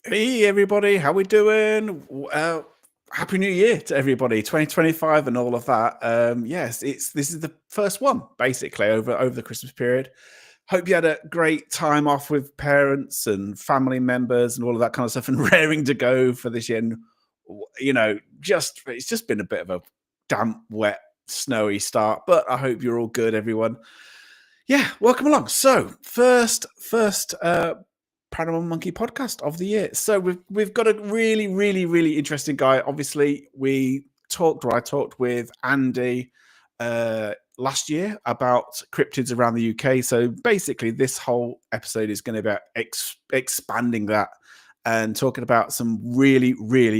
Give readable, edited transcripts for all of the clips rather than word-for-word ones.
Hey everybody, how we doing? Happy New Year to everybody, 2025 and all of that. Yes, this is the first one basically over the Christmas period. Hope you had a great time off with parents and family members and all of that kind of stuff, and raring to go for this year. And, it's just been a bit of a damp, wet, snowy start, but I hope you're all good, everyone. Yeah, welcome along. So first Paranormal Monkey podcast of the year. So we've got a really interesting guy. Obviously, I talked with Andy last year about cryptids around the UK. So basically, this whole episode is going to be about expanding that and talking about some really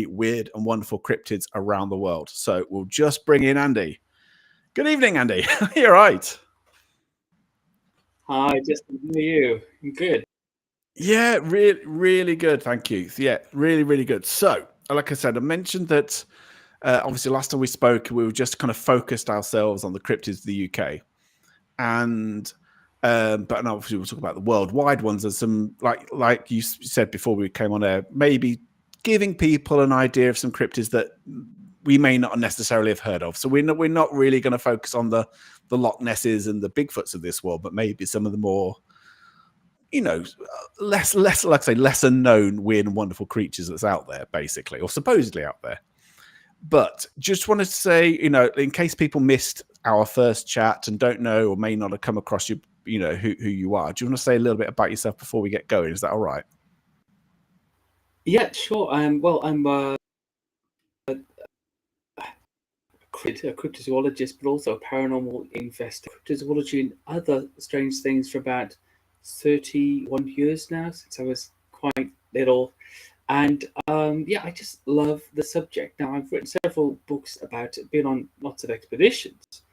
weird and wonderful cryptids around the world. So we'll just bring in Andy. Good evening, Andy. You're right. Hi, just to you. Good. Yeah, really good. Thank you. Yeah, really good. So, like I said, I mentioned that obviously last time we spoke, we were just kind of focused ourselves on the cryptids of the UK, and but obviously we'll talk about the worldwide ones and some like you said before we came on air, maybe giving people an idea of some cryptids that we may not necessarily have heard of. So we're not really going to focus on the Loch Nesses and the Bigfoots of this world, but maybe some of the more less like I say, lesser known weird and wonderful creatures that's out there, basically, or supposedly out there. But just wanted to say, in case people missed our first chat and don't know or may not have come across you, who you are. Do you want to say a little bit about yourself before we get going? Is that all right? Yeah, sure. I'm a cryptozoologist, but also a paranormal investigator, cryptozoology and other strange things for about 31 years now, since I was quite little. And I just love the subject. Now, I've written several books about it, been on lots of expeditions,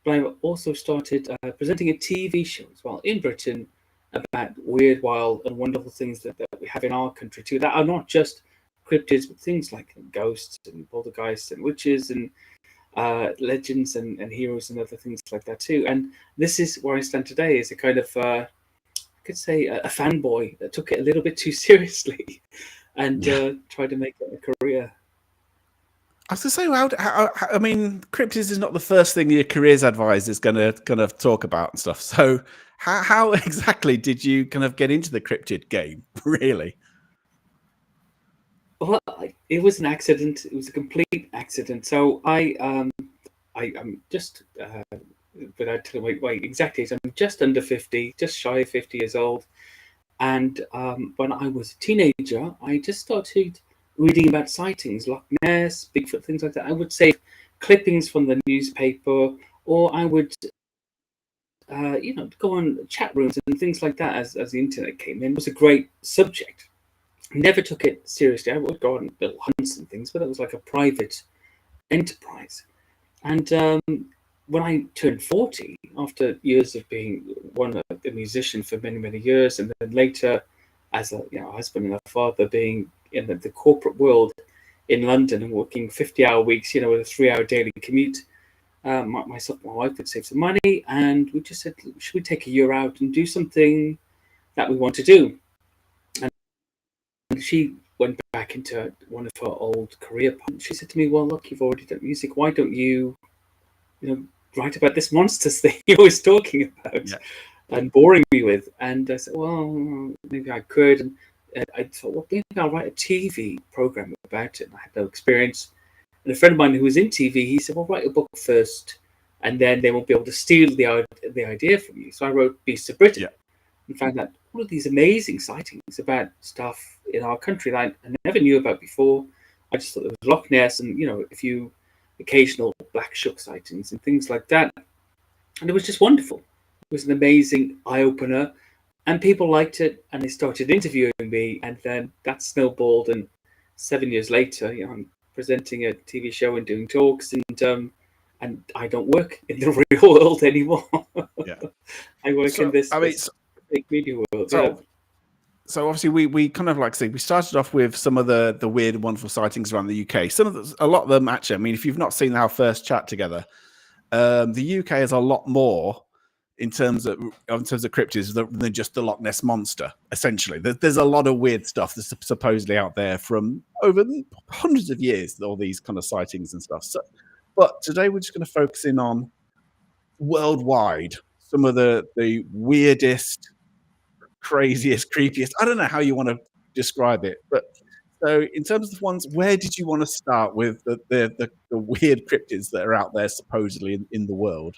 but I've also started presenting a TV show as well in Britain about weird, wild, and wonderful things that we have in our country too, that are not just cryptids, but things like ghosts and poltergeists and witches and legends and heroes and other things like that too. And this is where I stand today, as a kind of I could say a fanboy that took it a little bit too seriously and tried to make it a career. I was going to say, I mean, cryptids is not the first thing your careers advisor is going to talk about and stuff. So, how exactly did you kind of get into the cryptid game? Really? Well, it was an accident. It was a complete accident. So I'm just without telling my exact age, I'm just under 50, just shy of 50 years old. And when I was a teenager, I just started reading about sightings, Loch Ness, Bigfoot, things like that. I would save clippings from the newspaper, or I would, go on chat rooms and things like that as the internet came in. It was a great subject. Never took it seriously. I would go on little hunts and things, but it was like a private enterprise. And when I turned 40, after years of being a musician for many, many years, and then later as a husband and a father, being in the corporate world in London and working 50-hour weeks, with a 3-hour daily commute, myself and my wife would save some money, and we just said, should we take a year out and do something that we want to do? And she went back into one of her old career paths. She said to me, well, look, you've already done music. Why don't you write about this monsters thing you're always talking about and boring me with? And I said, well, maybe I could. And I thought, well, maybe I'll write a TV program about it. And I had no experience. And a friend of mine who was in TV, he said, well, write a book first, and then they won't be able to steal the idea from you. So I wrote Beasts of Britain and found out all of these amazing sightings about stuff in our country that I never knew about before. I just thought there was Loch Ness and, a few occasional black shuck sightings and things like that. And it was just wonderful. It was an amazing eye-opener. And people liked it, and they started interviewing me, and then that snowballed. And 7 years later, I'm presenting a TV show and doing talks, and I don't work in the real world anymore. I work in this big media world. So obviously we kind of like say we started off with some of the weird and wonderful sightings around the UK. A lot of them actually. I mean, if you've not seen our first chat together, the UK has a lot more in terms of cryptids than just the Loch Ness monster. Essentially, there's a lot of weird stuff that's supposedly out there from over hundreds of years. All these kind of sightings and stuff. So, but today we're just going to focus in on worldwide some of the weirdest, craziest, creepiest. I don't know how you want to describe it, but so in terms of the ones, where did you want to start with the weird cryptids that are out there supposedly in the world?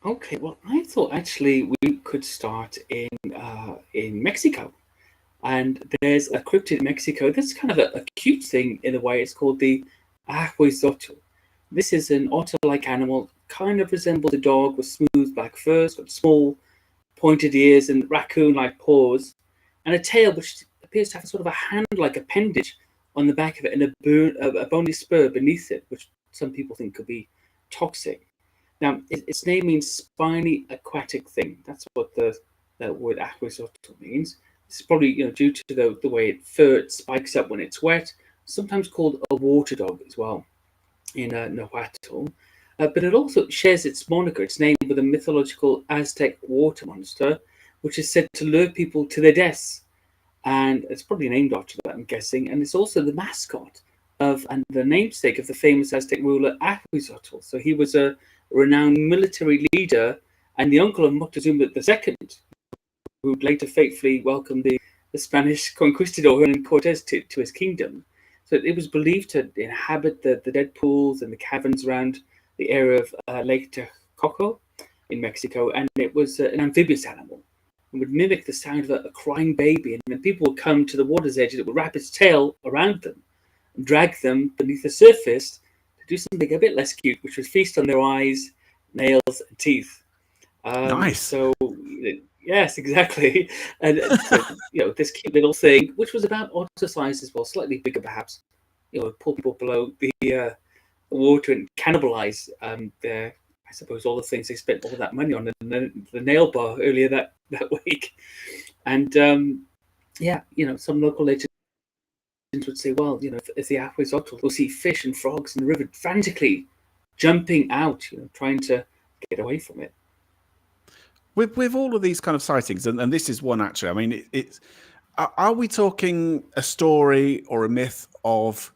Okay, well, I thought actually we could start in Mexico, and there's a cryptid in Mexico. That's kind of a cute thing in a way. It's called the ahuizotl. This is an otter-like animal, kind of resembles a dog with smooth black fur, got small pointed ears and raccoon-like paws, and a tail which appears to have sort of a hand-like appendage on the back of it, and a bony spur beneath it, which some people think could be toxic. Now, its name means spiny aquatic thing. That's what the word ahuizotl means. It's probably due to the way it spikes up when it's wet. Sometimes called a water dog as well in Nahuatl. But it also shares its moniker, its name, with a mythological Aztec water monster, which is said to lure people to their deaths. And it's probably named after that, I'm guessing. And it's also the mascot and the namesake of the famous Aztec ruler Ahuizotl. So he was a renowned military leader and the uncle of Moctezuma II, who would later faithfully welcomed the Spanish conquistador Hernan Cortez to his kingdom. So it was believed to inhabit the dead pools and the caverns around the area of Lake Texcoco in Mexico, and it was an amphibious animal and would mimic the sound of a crying baby. And then people would come to the water's edge and it would wrap its tail around them and drag them beneath the surface to do something a bit less cute, which was feast on their eyes, nails, and teeth. Nice. So, yes, exactly. And so, this cute little thing, which was about otter size as well, slightly bigger perhaps, would pull people below the water and cannibalize I suppose, all the things they spent all that money on, and the nail bar earlier that week. And some local legends would say, well, if the ahuizotl will see fish and frogs in the river frantically jumping out, trying to get away from it. With all of these kind of sightings, and this is one actually. I mean, it's are we talking a story or a myth of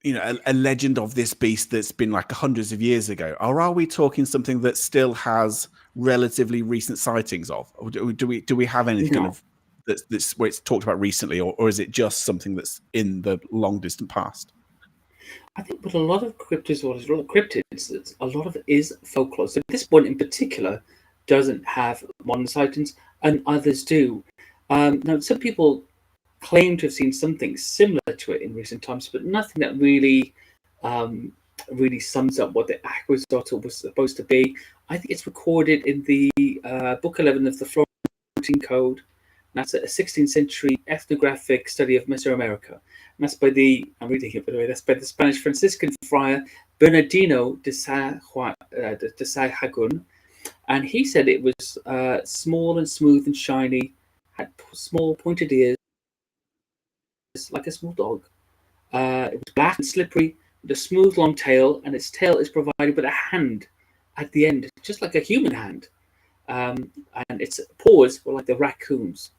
a legend of this beast that's been like hundreds of years ago, or are we talking something that still has relatively recent sightings of? Or do we have anything kind No, of that's where it's talked about recently, or is it just something that's in the long distant past? I think with a lot of cryptozoology, a lot of cryptids, a lot of it is folklore. So this one in particular doesn't have modern sightings, and others do. Now, some people claim to have seen something similar to it in recent times, but nothing that um, really sums up what the Aquasotto was supposed to be. I think it's recorded in the Book 11 of the Florentine Code. That's a 16th century ethnographic study of Mesoamerica. And that's by I'm reading it by the way, that's by the Spanish Franciscan friar Bernardino de Sahagun. And he said it was small and smooth and shiny, had small pointed ears, like a small dog. It was black and slippery, with a smooth long tail, and its tail is provided with a hand at the end, just like a human hand. And its paws were like the raccoon's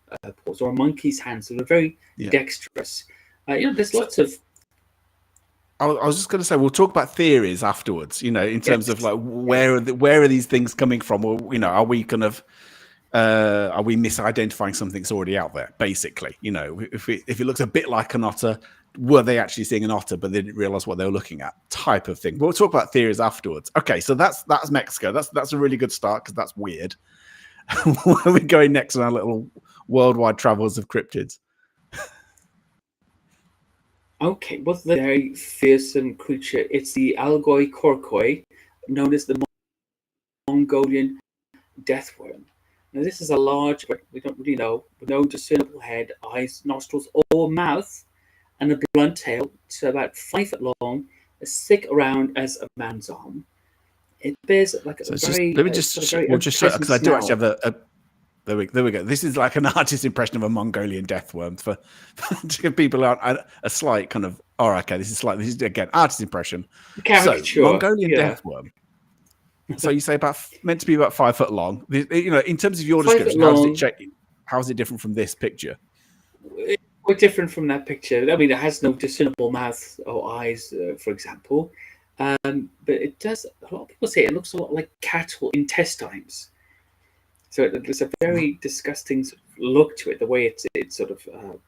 paws or a monkey's hands. So they're very dexterous. There's lots of. I was just going to say we'll talk about theories afterwards. In terms of like where are these things coming from, or are we kind of are we misidentifying something that's already out there? Basically, if it looks a bit like an otter, were they actually seeing an otter, but they didn't realize what they were looking at? Type of thing. But we'll talk about theories afterwards. Okay, so that's Mexico. That's a really good start because that's weird. Where are we going next on our little worldwide travels of cryptids? Okay, what's the very fearsome creature? It's the Algoi korkoi, known as the Mongolian deathworm. Now, this is a large, but we don't really know, with no discernible head, eyes, nostrils, or mouth, and a blunt tail. It's about 5 foot long, as thick around as a man's arm. It bears like a very. Let me just show because I do actually have a. There we go. This is like an artist's impression of a Mongolian deathworm for to give people a slight kind of. Oh, okay. This is again artist's impression. Caricature. So Mongolian deathworm. So you say meant to be about 5 foot long. In terms of your description, how is it different from this picture? It's quite different from that picture. I mean, it has no discernible mouth or eyes, for example. But it does. A lot of people say it looks a lot like cattle intestines. So there's a very disgusting sort of look to it. The way it sort of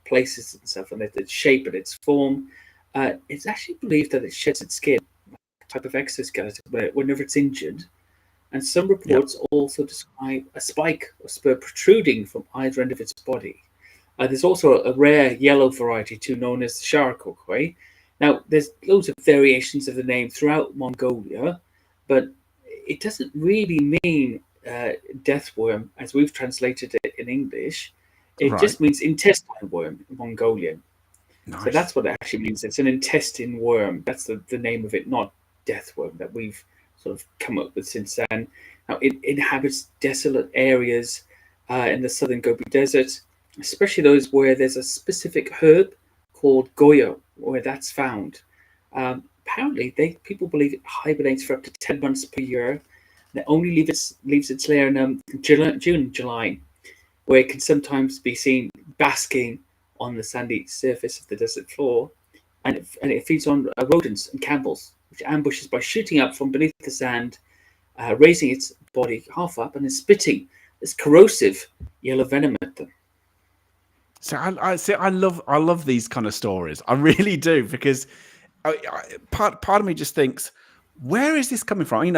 places itself and its shape and its form. It's actually believed that it sheds its skin, a type of exoskeleton, whenever it's injured. And some reports also describe a spike or spur protruding from either end of its body. There's also a rare yellow variety too, known as the Sharakokwe. Now, there's loads of variations of the name throughout Mongolia, but it doesn't really mean deathworm as we've translated it in English. It just means intestine worm in Mongolian. Nice. So that's what it actually means. It's an intestine worm. That's the name of it, not deathworm that we've sort of come up with since then. Now, it inhabits desolate areas in the southern Gobi Desert, especially those where there's a specific herb called goyo, where that's found. Apparently, people believe it hibernates for up to 10 months per year. And it only leaves its lair in June, July, where it can sometimes be seen basking on the sandy surface of the desert floor. And it feeds on rodents and camels, which ambushes by shooting up from beneath the sand, raising its body half up and then spitting this corrosive yellow venom at them. So I love these kind of stories. I really do, because part of me just thinks, where is this coming from?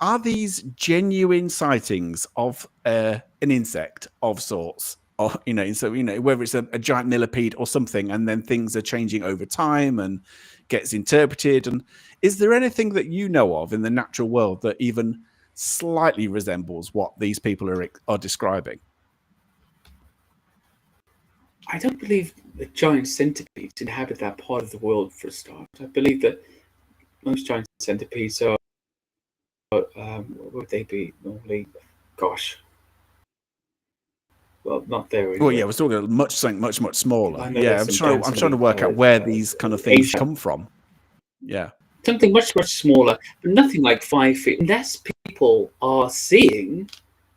Are these genuine sightings of an insect of sorts, or whether it's a giant millipede or something, and then things are changing over time and gets interpreted? And is there anything that you know of in the natural world that even slightly resembles what these people are describing? I don't believe the giant centipedes inhabit that part of the world, for a start. I believe that most giant centipedes are, what would they be normally? Gosh. Well, not there. Well, yeah, we're talking something much smaller. Yeah, I'm trying to work out where these kind of things come from. Yeah. Something much smaller, but nothing like 5 feet. Unless people are seeing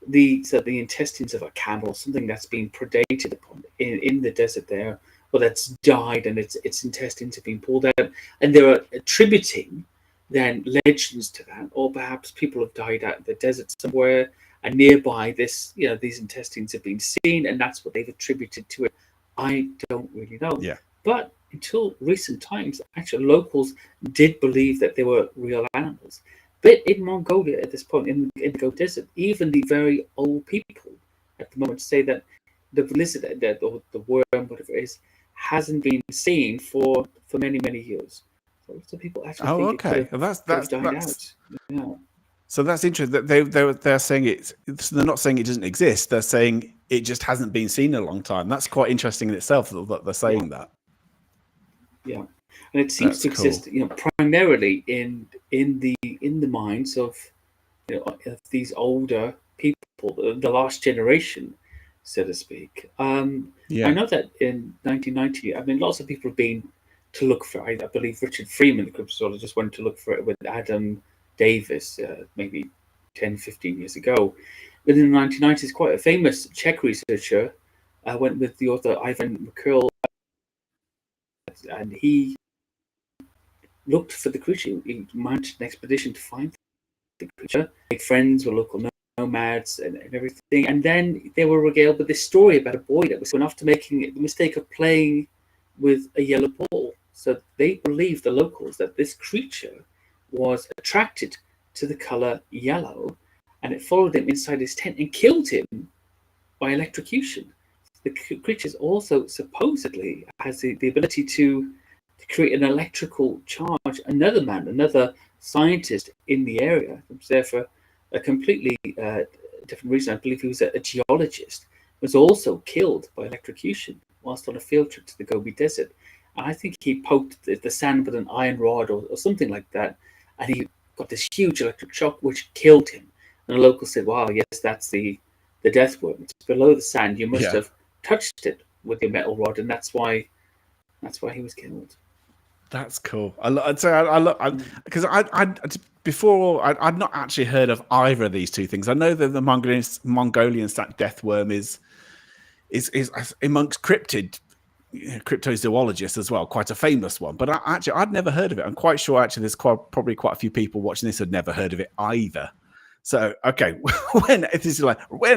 the intestines of a camel, something that's been predated upon in the desert there, or that's died and its intestines have been pulled out, and they're attributing then legends to that, or perhaps people have died out in the desert somewhere, and nearby this, these intestines have been seen, and that's what they've attributed to it. I don't really know. Yeah. But until recent times, actually, locals did believe that they were real animals. But in Mongolia at this point, in the Gobi Desert, even the very old people at the moment say that the lizard, or the worm, whatever it is, hasn't been seen for many, many years. So lots of people actually think okay. it could have died out. Yeah. So that's interesting. That they're saying it's. They're not saying it doesn't exist. They're saying it just hasn't been seen in a long time. That's quite interesting in itself that they're saying that. Yeah, and it seems to exist, primarily in the minds of of these older people, the last generation, so to speak. I know that in 1990, I mean, lots of people have been to look for. I believe Richard Freeman, the cryptozoologist, went to look for it with Adam Davis, maybe 10, 15 years ago. But in the 1990s, quite a famous Czech researcher went with the author Ivan McGrath, and he looked for the creature. He mounted an expedition to find the creature, made friends with local nomads and everything. And then they were regaled with this story about a boy that was going after making the mistake of playing with a yellow ball. So they believed, the locals, that this creature was attracted to the color yellow, and it followed him inside his tent and killed him by electrocution. The creature also supposedly has the ability to create an electrical charge. Another scientist in the area, was there for a completely different reason. I believe he was a geologist, was also killed by electrocution whilst on a field trip to the Gobi Desert. And I think he poked the sand with an iron rod or something like that, and he got this huge electric shock which killed him. And the local said, "Wow, yes, that's the death worm. It's below the sand. You must have touched it with your metal rod, and that's why he was killed." That's cool. Because before I'd not actually heard of either of these two things. I know that the Mongolian death worm is amongst cryptozoologists as well, quite a famous one. But I'd never heard of it. I'm quite sure actually there's probably quite a few people watching this had never heard of it either. So okay, where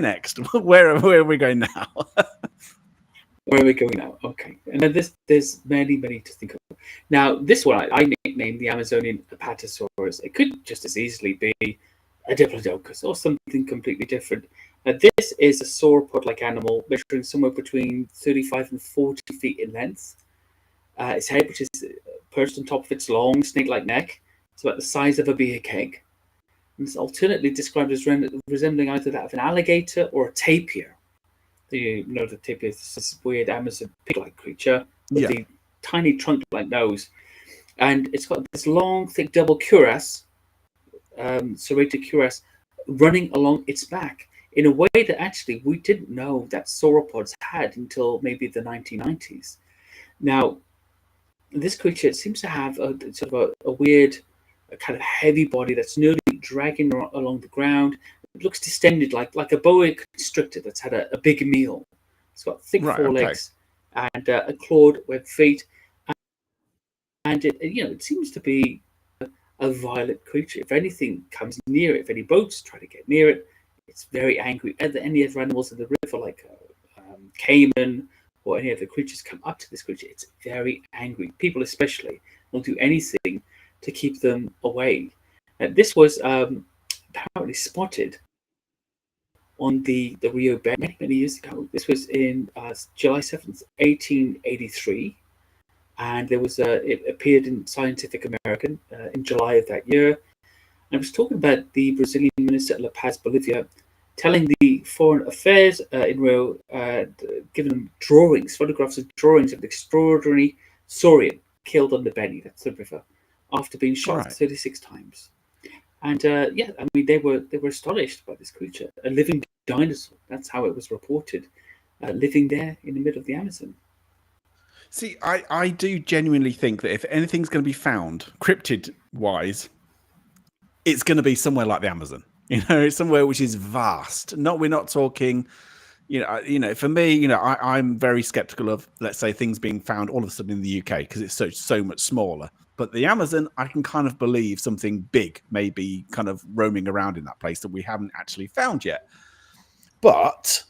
next? Where are we going now? Where are we going now? Okay, and then there's many to think of. Now this one I nicknamed the Amazonian Apatosaurus. It could just as easily be a Diplodocus or something completely different. Now this is a sauropod-like animal measuring somewhere between 35 and 40 feet in length. Its head, which is perched on top of its long snake-like neck, it's about the size of a beer keg. And it's alternately described as resembling either that of an alligator or a tapir. You know, the tapir is this weird Amazon pig-like creature with the tiny trunk-like nose. And it's got this long, thick double cuirass, serrated cuirass, running along its back in a way that actually we didn't know that sauropods had until maybe the 1990s. Now, this creature seems to have a weird, kind of heavy body that's nearly dragging along the ground. It looks distended, like a boa constrictor that's had a big meal. It's got thick forelegs and a clawed webbed feet, and it seems to be a violent creature. If anything comes near it, if any boats try to get near it, it's very angry. Any other animals in the river, like caiman or any other creatures, come up to this creature, it's very angry. People especially will do anything to keep them away. This was apparently spotted on the Rio Bay many years ago. This was in July 7th, 1883. And it appeared in Scientific American in July of that year. And it was talking about the Brazilian minister at La Paz, Bolivia, telling the Foreign Affairs in Rio, giving them photographs of drawings of an extraordinary saurian killed on the Beni, that's the river, after being shot 36 times. And they were astonished by this creature, a living dinosaur. That's how it was reported, living there in the middle of the Amazon. See, I do genuinely think that if anything's going to be found, cryptid-wise, it's going to be somewhere like the Amazon. It's somewhere which is vast. We're not talking, For me, I'm very skeptical of, let's say, things being found all of a sudden in the UK because it's so much smaller. But the Amazon, I can kind of believe something big may be kind of roaming around in that place that we haven't actually found yet. But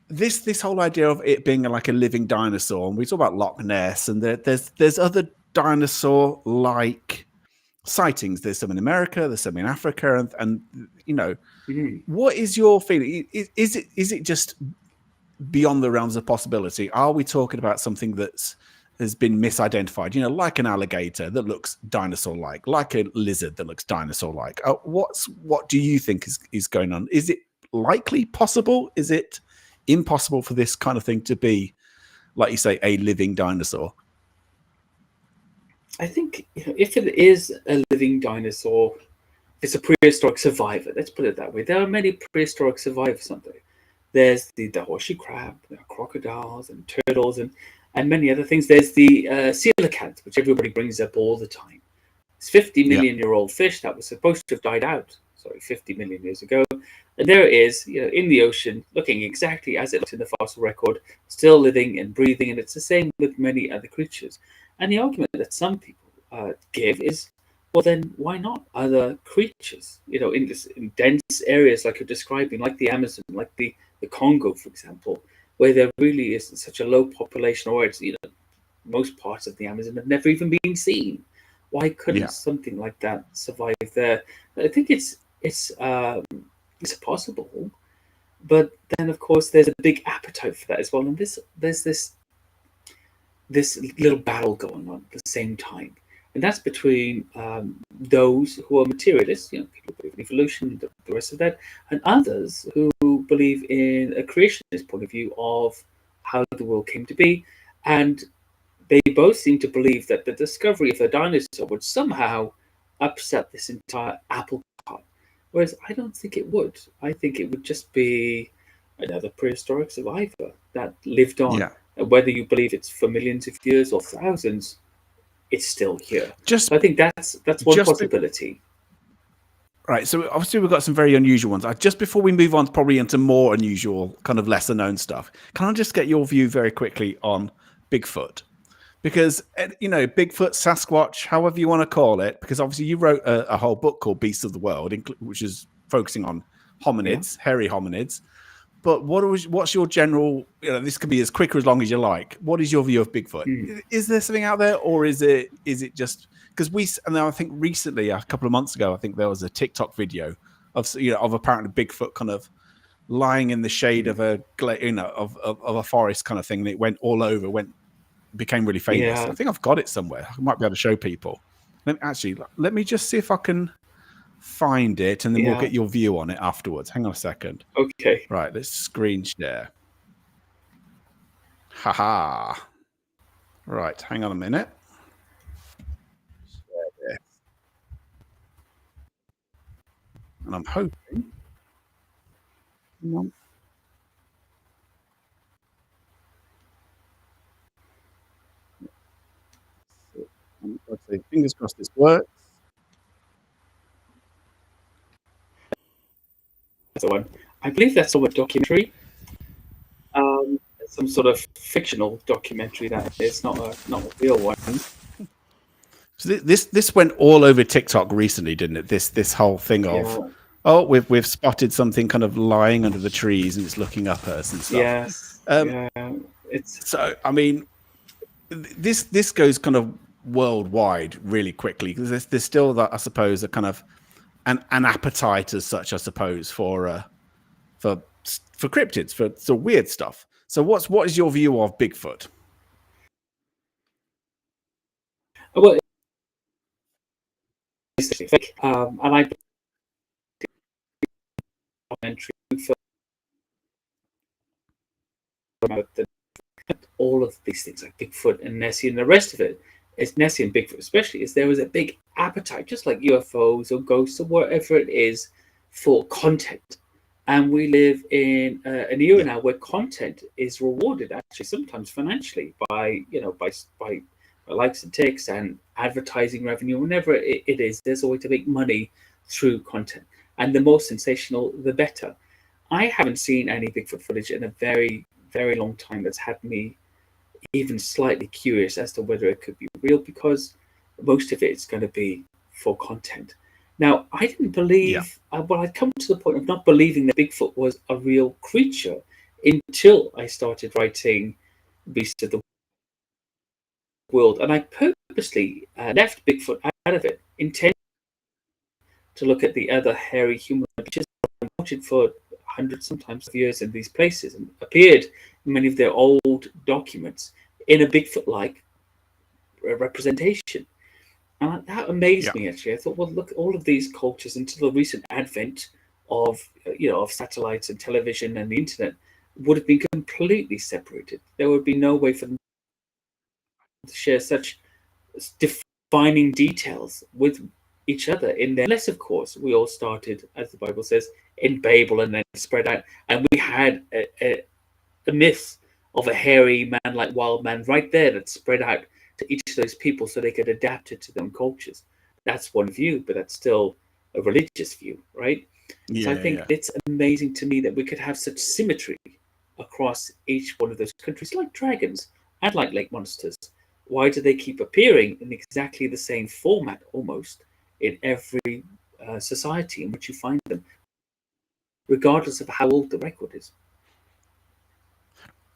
this whole idea of it being like a living dinosaur, and we talk about Loch Ness, and there's other dinosaur-like sightings. There's some in America, there's some in Africa, and what is your feeling? Is it just beyond the realms of possibility? Are we talking about something has been misidentified? Like an alligator that looks dinosaur-like, like a lizard that looks dinosaur-like. What do you think is going on? Is it likely possible? Is it impossible for this kind of thing to be, like you say, a living dinosaur? I think if it is a living dinosaur, it's a prehistoric survivor. Let's put it that way. There are many prehistoric survivors out there. There's the horseshoe crab, there are crocodiles and turtles and many other things. There's the coelacanth, which everybody brings up all the time. It's 50 million year old fish that was supposed to have died out, 50 million years ago. And there it is, in the ocean, looking exactly as it looks in the fossil record, still living and breathing. And it's the same with many other creatures. And the argument that some people give is, well, then why not other creatures? In dense areas like you're describing, like the Amazon, like the Congo, for example, where there really is such a low population, or it's most parts of the Amazon have never even been seen. Why couldn't something like that survive there? I think it's possible, but then of course there's a big appetite for that as well. And there's this little battle going on at the same time. And that's between those who are materialists, people believe in evolution, the rest of that, and others who believe in a creationist point of view of how the world came to be. And they both seem to believe that the discovery of a dinosaur would somehow upset this entire apple cart. Whereas I don't think it would. I think it would just be another prehistoric survivor that lived on. Yeah. And whether you believe it's for millions of years or thousands, it's still here. I think that's one possibility. Right. So obviously we've got some very unusual ones. Just before we move on probably into more unusual, kind of lesser known stuff, can I just get your view very quickly on Bigfoot? Because, Bigfoot, Sasquatch, however you want to call it, because obviously you wrote a whole book called Beasts of the World, which is focusing on hominids, hairy hominids. But what's your general, this could be as quick or as long as you like. What is your view of Bigfoot? Is there something out there, or is it just, because I think recently, a couple of months ago, I think there was a TikTok video of apparently Bigfoot kind of lying in the shade of a, of a forest kind of thing. And it went all over, became really famous. I think I've got it somewhere. I might be able to show people. Let me just see if I can find it, and then we'll get your view on it afterwards. Hang on a second. Okay. Right, let's screen share. Haha. Right, hang on a minute. Share this. And I'm hoping. Hang on. Let's see. Fingers crossed this works. That's the one. I believe that's a documentary. Some sort of fictional documentary that is not a real one. So this went all over TikTok recently, didn't it? This whole thing of we've spotted something kind of lying under the trees and it's looking up at us and stuff. Yes. It's so. I mean, this goes kind of worldwide really quickly because there's still that, I suppose, a kind of an appetite as such, I suppose, for cryptids, for sort of weird stuff. So what is your view of Bigfoot? Well, and I all of these things like Bigfoot and Nessie and the rest of it is Nessie and Bigfoot especially is there was a big appetite, just like UFOs or ghosts or whatever it is, for content. And we live in an era now where content is rewarded, actually sometimes financially, by likes and ticks and advertising revenue. Whenever it is, there's a way to make money through content, and the more sensational, the better. I haven't seen any Bigfoot footage in a very, very long time that's had me even slightly curious as to whether it could be real, because most of it is going to be for content. Now, I didn't Yeah. believe, well, I'd come to the point of not believing that Bigfoot was a real creature until I started writing Beasts of the World. And I purposely left Bigfoot out of it, intending to look at the other hairy human creatures watched for hundreds, sometimes of years in these places, and appeared in many of their old documents in a Bigfoot-like representation. And that amazed Yeah. me, actually. I thought, well, look, all of these cultures, until the recent advent of of satellites and television and the internet, would have been completely separated. There would be no way for them to share such defining details with each other in there. Unless, of course, we all started, as the Bible says, in Babel and then spread out, and we had a myth of a hairy man like wild man right there that spread out to each of those people so they could adapt it to their own cultures. That's one view, but that's still a religious view, right? So I Yeah. think Yeah. it's amazing to me that we could have such symmetry across each one of those countries, like dragons and like lake monsters. Why do they keep appearing in exactly the same format almost in every society in which you find them, regardless of how old the record is?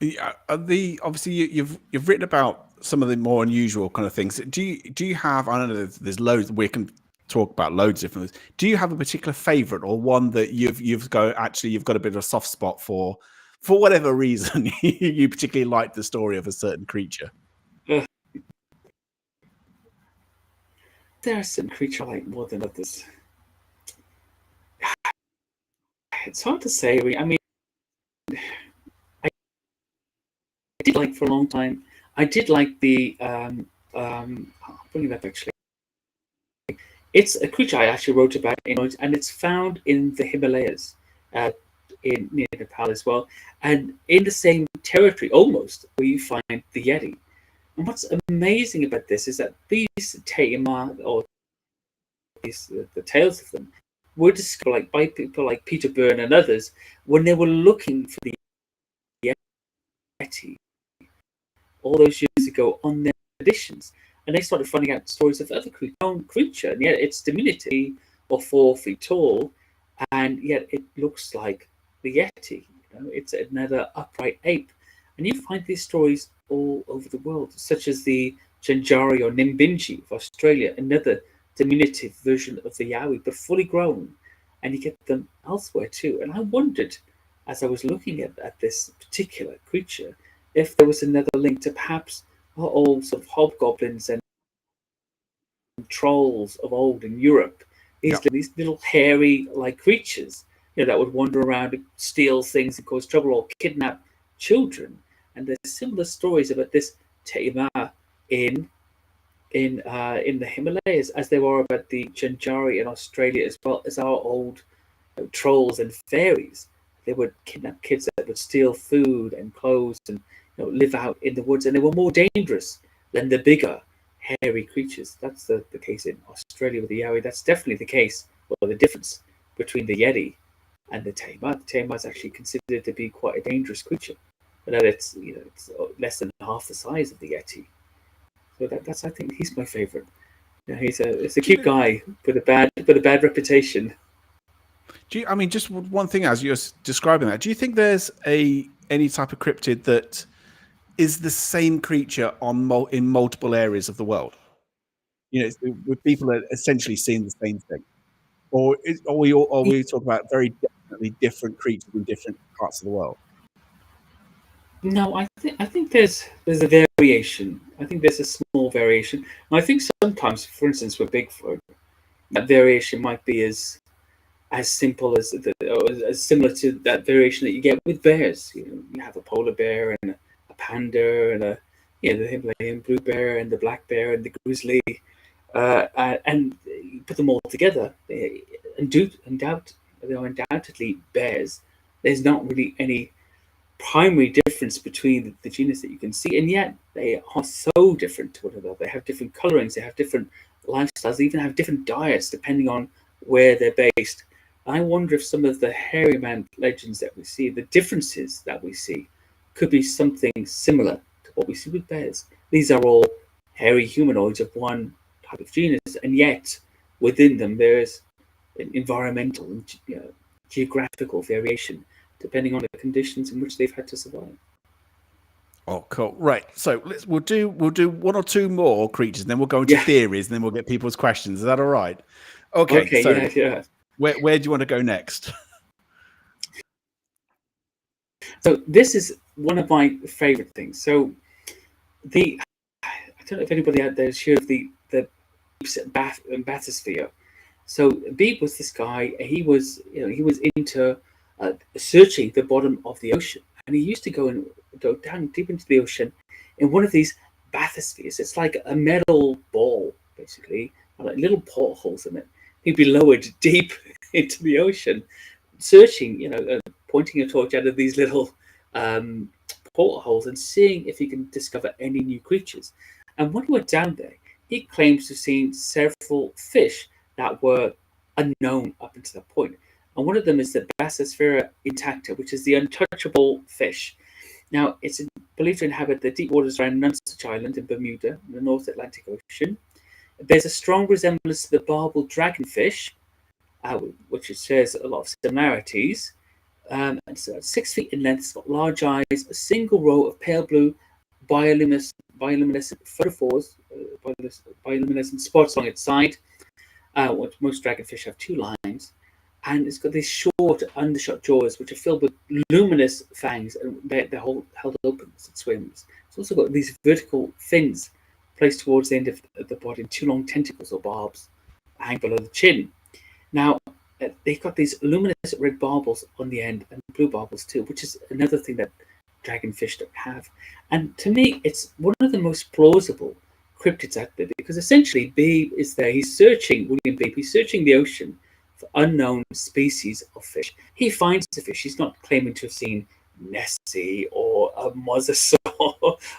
Yeah, the obviously you've written about some of the more unusual kind of things. Do you have? I don't know. There's loads. We can talk about loads of different things. Do you have a particular favorite or one that you've got a bit of a soft spot for whatever reason you particularly like the story of a certain creature? Uh, there are some creatures I like more than others. It's hard to say. I mean, I did like for a long time. I did like the. I'll bring it up actually. It's a creature I actually wrote about, and it's found in the Himalayas, uh, in near Nepal as well, and in the same territory almost where you find the Yeti. And what's amazing about this is that these Taima, or these the tales of them, were discovered like by people like Peter Byrne and others when they were looking for the Yeti all those years ago on their editions, and they started finding out stories of other creature, and yet it's diminutive or 4 feet tall, and yet it looks like the Yeti. It's another upright ape, and you find these stories all over the world, such as the Janjari or Nimbinji of Australia, another diminutive version of the Yowie, but fully grown, and you get them elsewhere too. And I wondered, as I was looking at this particular creature, if there was another link to perhaps old sort of hobgoblins and trolls of old in Europe, Yeah. these little hairy like creatures, that would wander around and steal things and cause trouble or kidnap children. And there's similar stories about this Taima in in the Himalayas, as there are about the Janjari in Australia, as well as our old trolls and fairies. They would kidnap kids that would steal food and clothes and live out in the woods, and they were more dangerous than the bigger, hairy creatures. That's the case in Australia with the Yowie. That's definitely the case, or the difference between the Yeti and the Taima. The Taima is actually considered to be quite a dangerous creature, but that it's less than half the size of the Yeti. So that's I think he's my favorite. He's a Do you cute know? guy with a bad reputation. I mean, just one thing as you're describing that, do you think there's any type of cryptid that is the same creature in multiple areas of the world? With people are essentially seeing the same thing, or we talk about very definitely different creatures in different parts of the world? No, I think there's a variation. I think there's a small variation. And I think sometimes, for instance, with Bigfoot, that variation might be as simple or as similar to that variation that you get with bears. You have a polar bear and a panda and the Himalayan blue bear and the black bear and the grizzly, and you put them all together, undoubtedly bears. There's not really any primary difference between the genus that you can see, and yet they are so different to one another. They have different colorings, they have different lifestyles, they even have different diets depending on where they're based. I wonder if some of the hairy man legends that we see, the differences that we see, could be something similar to what we see with bears. These are all hairy humanoids of one type of genus, and yet within them there is an environmental and geographical variation depending on the conditions in which they've had to survive. Oh, cool. Right. So we'll do one or two more creatures, and then we'll go into theories, and then we'll get people's questions. Is that all right? Okay. So yeah. where do you want to go next? So this is one of my favorite things. So I don't know if anybody out there has heard of the bathysphere. So Beebe was this guy. He was into searching the bottom of the ocean, and he used to go down deep into the ocean in one of these bathyspheres. It's like a metal ball, basically, like little portholes in it. He'd be lowered deep into the ocean, searching, pointing a torch out of these little portholes and seeing if he can discover any new creatures. And when he went down there, he claims to have seen several fish that were unknown up until that point. And one of them is the Bathysphere intacta, which is the untouchable fish. Now, it's believed to inhabit the deep waters around Nonsuch Island in Bermuda, in the North Atlantic Ocean. There's a strong resemblance to the barbel dragonfish, which it shares a lot of similarities. It's 6 feet in length, it's got large eyes, a single row of pale blue bioluminescent photophores, bioluminescent spots along its side. Most dragonfish have 2 lines. And it's got these short undershot jaws, which are filled with luminous fangs, and they're held open as it swims. It's also got these vertical fins placed towards the end of the body, and 2 long tentacles or barbs hang below the chin. Now, they've got these luminous red barbels on the end, and blue barbels too, which is another thing that dragonfish don't have. And to me, it's one of the most plausible cryptids out there, because essentially Beebe is there. William Beebe, he's searching the ocean for unknown species of fish. He finds the fish. He's not claiming to have seen Nessie or a mosasaur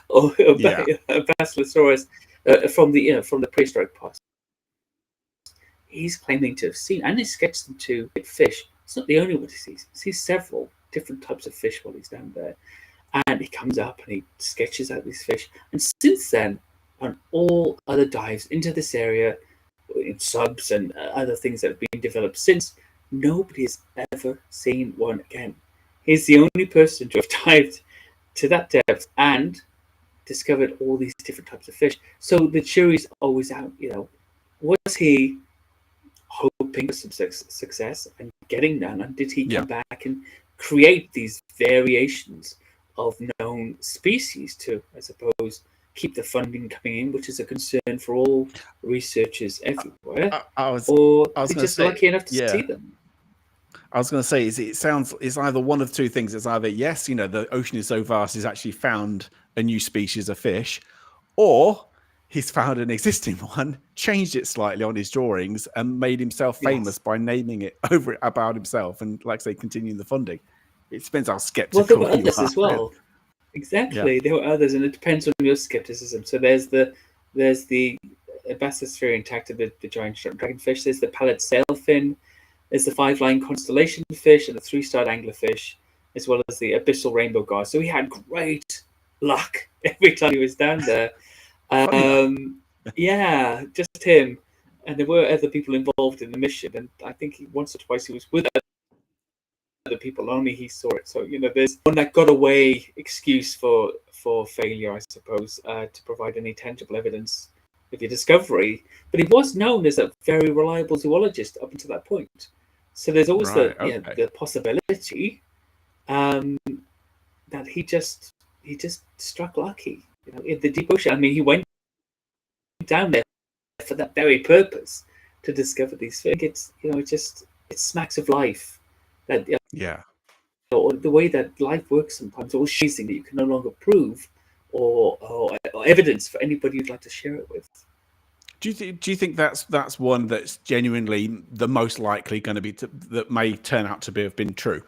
or a basilosaurus from the prehistoric past. He's claiming to have seen, and he sketched them to fish. It's not the only one he sees. He sees several different types of fish while he's down there. And he comes up and he sketches out these fish. And since then, on all other dives into this area, in subs and other things that have been developed since, nobody has ever seen one again. He's the only person to have dived to that depth and discovered all these different types of fish. So the jury's always out, was he hoping for some success and getting none, and did he come back and create these variations of known species to, I suppose, keep the funding coming in, which is a concern for all researchers everywhere? I was just lucky enough to see them? I was going to say, it's either one of 2 things. It's either, yes, the ocean is so vast, he's actually found a new species of fish, or he's found an existing one, changed it slightly on his drawings, and made himself famous by naming it about himself, and, like I say, continuing the funding. It depends how skeptical there were others as well. Exactly, there were others, and it depends on your skepticism. So there's the Bathysphere intacta, the giant dragonfish. There's the pallid sailfin. There's the 5-line constellation fish and the 3-starred anglerfish, as well as the abyssal rainbow gar. So he had great luck every time he was down there. Just him. And there were other people involved in the mission, and I think once or twice he was with other people, only he saw it. So there's one that got away excuse for failure, I suppose, to provide any tangible evidence of your discovery. But he was known as a very reliable zoologist up until that point. So there's always the possibility that he just struck lucky, in the deep ocean. I mean, he went down there for that very purpose, to discover these things. It smacks of life. That or the way that life works sometimes, or chasing that you can no longer prove or evidence for anybody you'd like to share it with. Do you think that's one that's genuinely the most likely going to be that may turn out to have been true,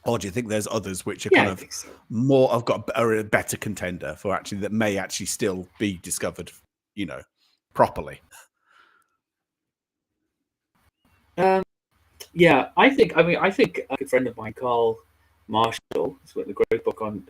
or do you think there's others which are kind of more are a better contender for that may actually still be discovered, properly? Yeah, I think a good friend of mine, Carl Marshall, who's written a great book on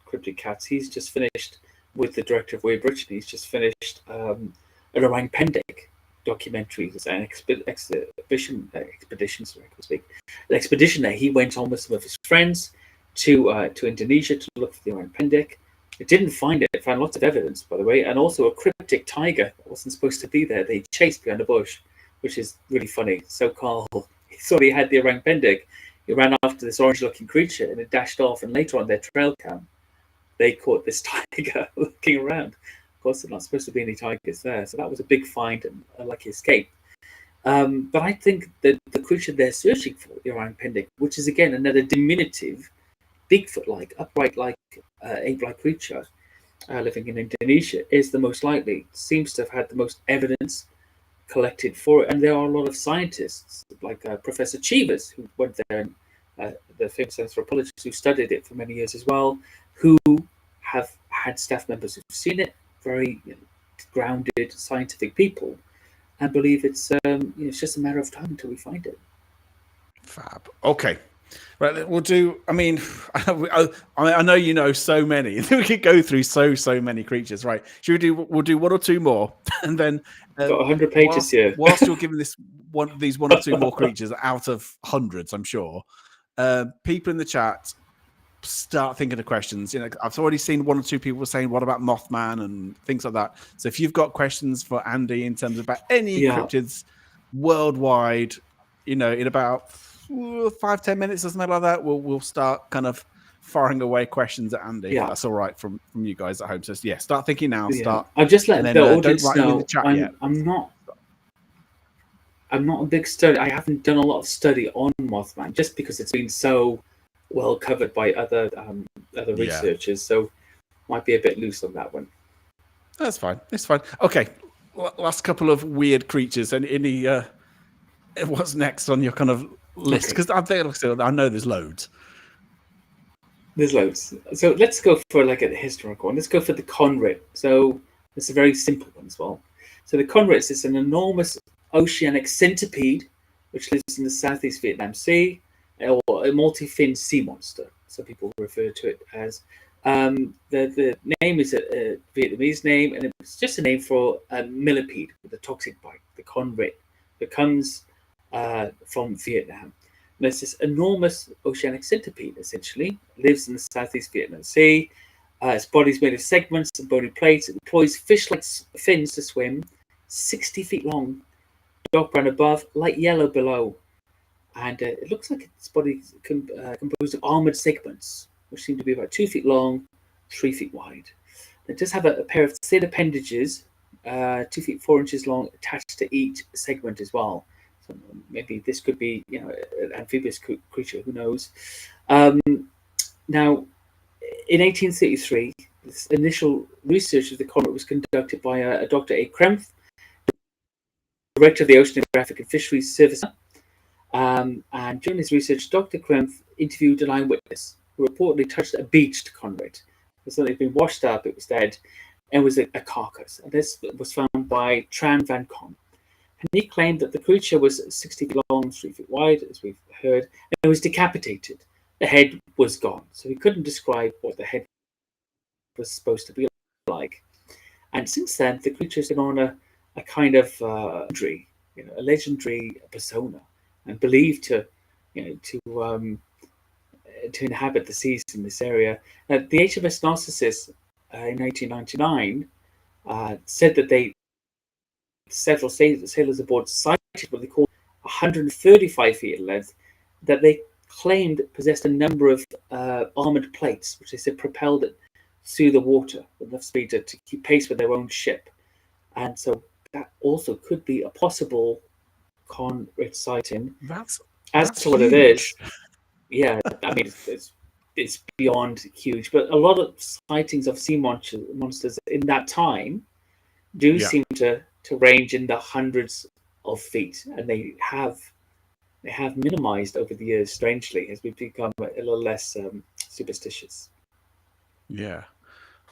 cryptid cats. He's just finished with the director of Weird Britain. He's just finished an orang pendek documentary. It's an expedition, sorry, I can speak. An expedition that he went on with some of his friends to Indonesia to look for the orang pendek. It didn't find it. It found lots of evidence, by the way, and also a cryptic tiger that wasn't supposed to be there. They chased behind a bush, which is really funny. So Carl, he thought he had the orang pendek. He ran after this orange-looking creature, and it dashed off. And later on, their trail cam, they caught this tiger looking around. Of course, there's not supposed to be any tigers there, so that was a big find and a lucky escape. But I think that the creature they're searching for, the orang pendek, which is again another diminutive, Bigfoot-like, upright-like, ape-like creature living in Indonesia, is the most likely. Seems to have had the most evidence collected for it, and there are a lot of scientists like Professor Cheevers, who went there, and the famous anthropologist who studied it for many years as well, who have had staff members who've seen it, very grounded scientific people, and believe it's it's just a matter of time until we find it. Fab. Okay. Right, we'll do. I mean, I know you know so many. We could go through so many creatures. Right? Should we do? We'll do one or two more, and then got 100 pages here. Whilst you're giving these one or two more creatures out of hundreds, I'm sure. People in the chat start thinking of questions. You know, I've already seen one or two people saying, "What about Mothman?" and things like that. So if you've got questions for Andy in terms of about any cryptids worldwide, you know, in about 5-10 minutes or something like that, we'll start kind of firing away questions at Andy. Yeah. That's all right from you guys at home. So yeah, start thinking now. Start. I've just let the audience know I'm not a big study. I haven't done a lot of study on Mothman just because it's been so well covered by other researchers. So might be a bit loose on that one. That's fine. It's fine. Okay, last couple of weird creatures. And any what's next on your kind of list? Because I know there's loads. There's loads. So let's go for like a historical one. Let's go for the conr. So it's a very simple one as well. So the conr is an enormous oceanic centipede which lives in the Southeast Vietnam Sea, or a multi-finned sea monster. So people refer to it as. The name is a Vietnamese name, and it's just a name for a millipede with a toxic bite, the conr. It comes from Vietnam. And there's this enormous oceanic centipede, essentially, lives in the Southeast Vietnam Sea. Its body is made of segments and bony plates. It employs fish-like fins to swim, 60 feet long, dark brown above, light yellow below. And it looks like its body is composed of armored segments, which seem to be about 2 feet long, 3 feet wide. It does have a pair of thin appendages, 2 feet 4 inches long, attached to each segment as well. So maybe this could be, an amphibious creature. Who knows? Now, in 1833, this initial research of the conr was conducted by a Dr. A. Krempf, director of the Oceanographic and Fisheries Service. And during his research, Dr. Krempf interviewed an eyewitness who reportedly touched a beached conr. So it had been washed up, it was dead, and was a carcass. And this was found by Tran Van Con. And he claimed that the creature was 60 feet long, 3 feet wide, as we've heard, and it was decapitated. The head was gone. So he couldn't describe what the head was supposed to be like. And since then, the creature's been on a kind of a legendary persona, and believed to inhabit the seas in this area. The HMS Narcissus in 1899 said that several sailors aboard sighted what they called 135 feet in length that they claimed possessed a number of armored plates, which they said propelled it through the water with enough speed to keep pace with their own ship. And so that also could be a possible conr sighting. That's to what it is. Yeah, I mean, it's beyond huge, but a lot of sightings of sea monsters in that time do seem to range in the hundreds of feet, and they have minimized over the years, strangely, as we've become a little less superstitious. Yeah,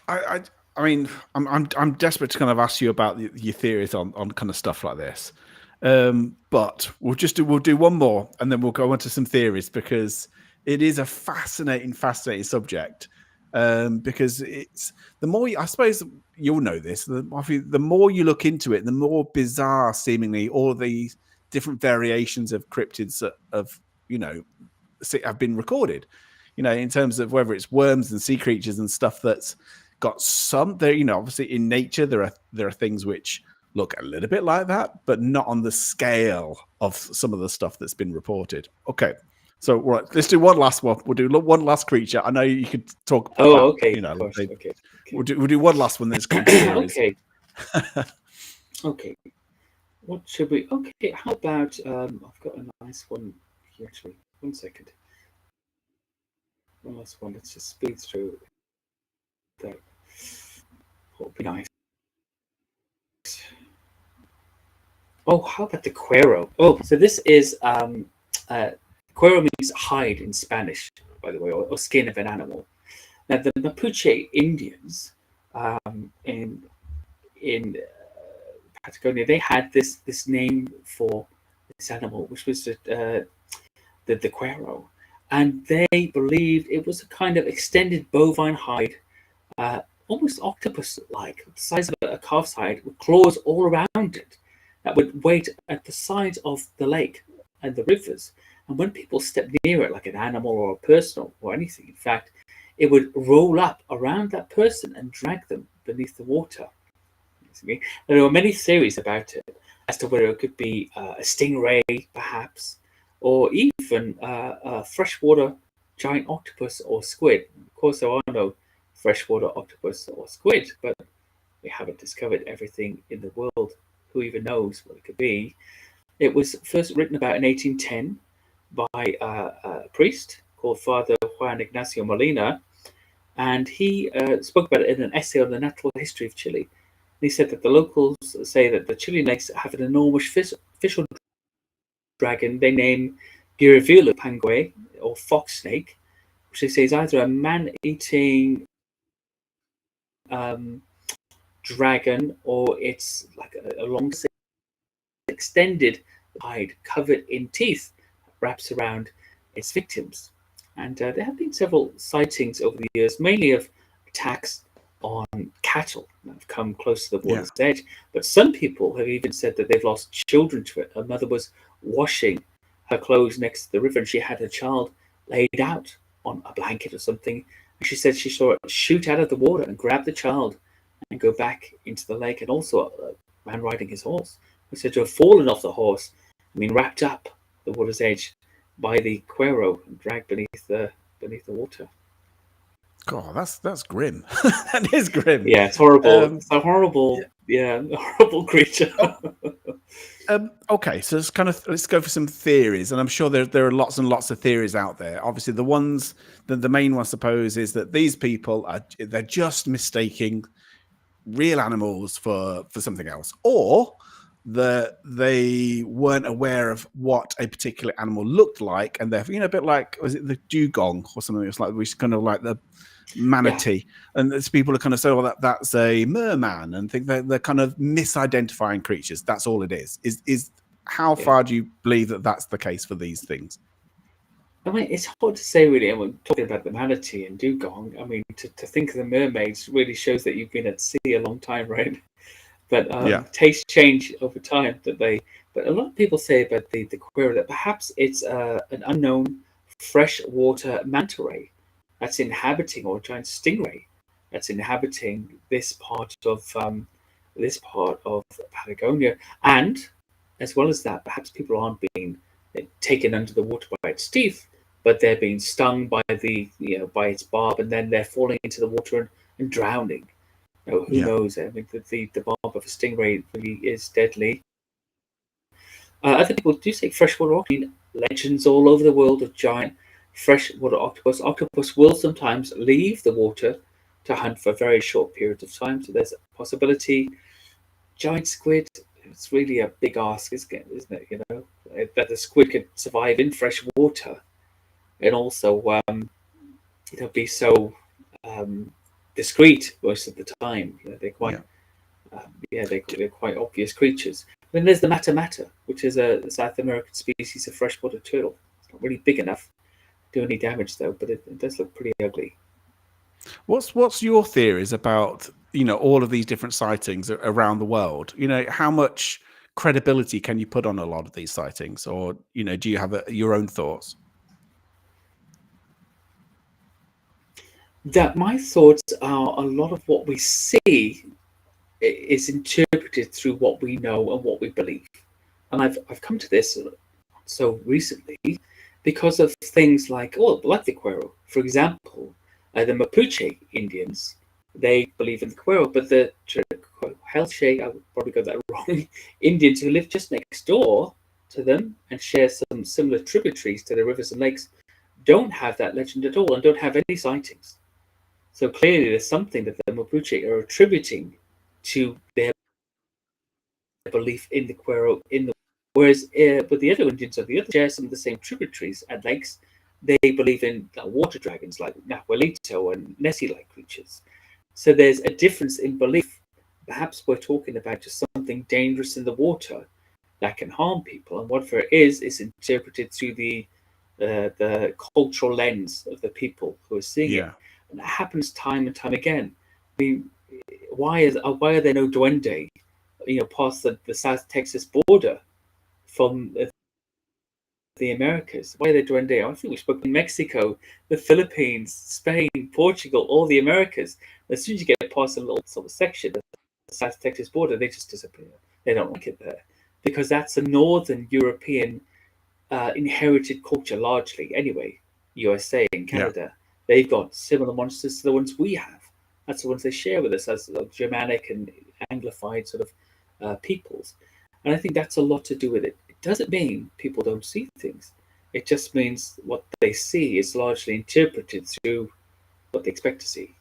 I mean, I'm desperate to kind of ask you about your theories on kind of stuff like this. But we'll do one more, and then we'll go on to some theories, because it is a fascinating subject. Because it's the more I suppose you'll know this. The more you look into it, the more bizarre, seemingly, all these different variations of cryptids have have been recorded. In terms of whether it's worms and sea creatures and stuff that's got some. There, obviously in nature there are things which look a little bit like that, but not on the scale of some of the stuff that's been reported. Okay. So right, let's do one last one. We'll do one last creature. I know you could talk about. Oh, okay. Of course. Okay. We'll do one last one. That's called theories. Okay. Okay. What should we? Okay. How about? I've got a nice one here. Actually, 1 second. One last one. Let's just speed through. That would be nice. Oh, how about the quero? Oh, so this is quero means hide in Spanish, by the way, or skin of an animal. Now, the Mapuche Indians in Patagonia, they had this name for this animal, which was the quero, and they believed it was a kind of extended bovine hide, almost octopus-like, the size of a calf's hide, with claws all around it, that would wait at the sides of the lake and the rivers. And when people stepped near it, like an animal or a person or anything, in fact, it would roll up around that person and drag them beneath the water. There were many theories about it, as to whether it could be a stingray, perhaps, or even a freshwater giant octopus or squid. Of course, there are no freshwater octopus or squid, but we haven't discovered everything in the world. Who even knows what it could be? It was first written about in 1810 by a priest called Father Juan Ignacio Molina, and he spoke about it in an essay on the natural history of Chile. He said that the locals say that the Chilean lakes have an enormous fish or dragon they name Giravilu pangue, or fox snake, which they say is either a man-eating dragon, or it's like a long extended hide covered in teeth wraps around its victims. And there have been several sightings over the years, mainly of attacks on cattle that have come close to the water's edge. But some people have even said that they've lost children to it. A mother was washing her clothes next to the river, and she had her child laid out on a blanket or something. And she said she saw it shoot out of the water and grab the child and go back into the lake. And also a man riding his horse was said to have fallen off the horse and been wrapped up the water's edge by the quero and dragged beneath the water. God, that's grim. That is grim. Yeah, it's horrible. It's a horrible, horrible creature. Okay, so let's go for some theories, and I'm sure there are lots and lots of theories out there. Obviously, the main one, I suppose, is that these people they're just mistaking real animals for something else, or that they weren't aware of what a particular animal looked like, and they're a bit like, was it the dugong or something? It's like we kind of like the manatee, and as people are kind of saying, well, that's a merman, and think they're kind of misidentifying creatures. That's all it is. Is how far do you believe that that's the case for these things? I mean, it's hard to say, really. And we're talking about the manatee and dugong. I mean, to think of the mermaids really shows that you've been at sea a long time, right? But tastes change over time. But a lot of people say about the quero that perhaps it's an unknown freshwater manta ray that's inhabiting, or a giant stingray that's inhabiting this part of Patagonia. And as well as that, perhaps people aren't being taken under the water by its teeth, but they're being stung by by its barb, and then they're falling into the water and drowning. Who knows? I mean, the barb of a stingray really is deadly. Other people do say freshwater octopus. Legends all over the world of giant freshwater octopus. Octopus will sometimes leave the water to hunt for very short periods of time, so there's a possibility. Giant squid, it's really a big ask, isn't it? That the squid could survive in fresh water, and also be so discreet most of the time. They're quite they're quite obvious creatures. I mean, there's the mata, which is a South American species of freshwater turtle. It's not really big enough to do any damage, though, but it does look pretty ugly. What's your theories about, all of these different sightings around the world? How much credibility can you put on a lot of these sightings, or do you have your own thoughts? That my thoughts are a lot of what we see is interpreted through what we know and what we believe. And I've come to this so recently because of things like the quero. For example, the Mapuche Indians, they believe in the quero, but the Helche, I would probably got that wrong, Indians who live just next door to them and share some similar tributaries to the rivers and lakes don't have that legend at all and don't have any sightings. So clearly there's something that the Mapuche are attributing to their belief in the quero in the whereas with the other Indians of the other share some of the same tributaries and lakes, they believe in water dragons like Nahuelito and Nessie-like creatures. So there's a difference in belief. Perhaps we're talking about just something dangerous in the water that can harm people, and whatever it is interpreted through the cultural lens of the people who are seeing it. And that happens time and time again. I mean, why are there no duende, past the South Texas border from the Americas? Why are there duende? I think we spoke in Mexico, the Philippines, Spain, Portugal, all the Americas. As soon as you get past a little sort of section of the South Texas border, they just disappear. They don't like it there because that's a Northern European inherited culture largely. Anyway, USA and Canada, they've got similar monsters to the ones we have. That's the ones they share with us as Germanic and Anglified sort of peoples. And I think that's a lot to do with it. It doesn't mean people don't see things. It just means what they see is largely interpreted through what they expect to see.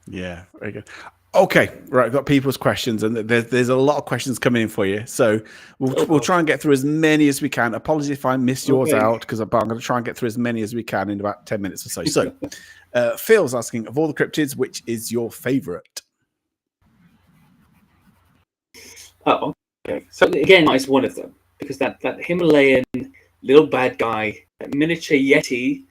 Yeah, very good. Okay, right. I've got people's questions, and there's a lot of questions coming in for you. So we'll try and get through as many as we can. Apologies if I miss yours out, because I'm going to try and get through as many as we can in about 10 minutes or so. So Phil's asking, of all the cryptids, which is your favorite? Oh, okay. So again, it's one of them, because that Himalayan little bad guy, that miniature yeti,